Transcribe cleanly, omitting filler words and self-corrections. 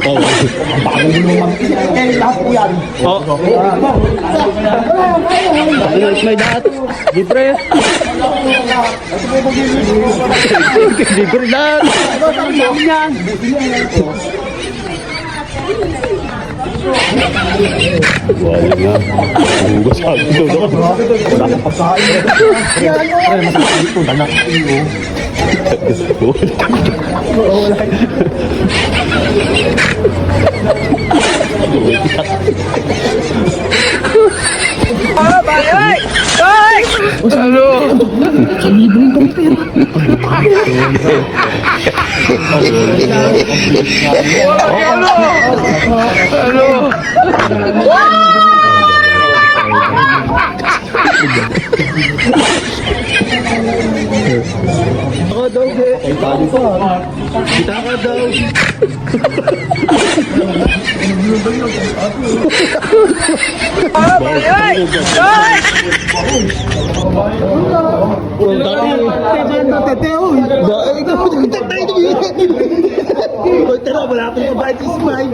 Oo. Eh, lahat po yan. Oo. May lahat. Libre. Libre lahat. Yan. Wala nga. Hugo sa akin ito. Wala kang pagkain. Yan. Masakit ito. Danak. Ako daw, kita ka daw. Wala akong kabayad sa smile.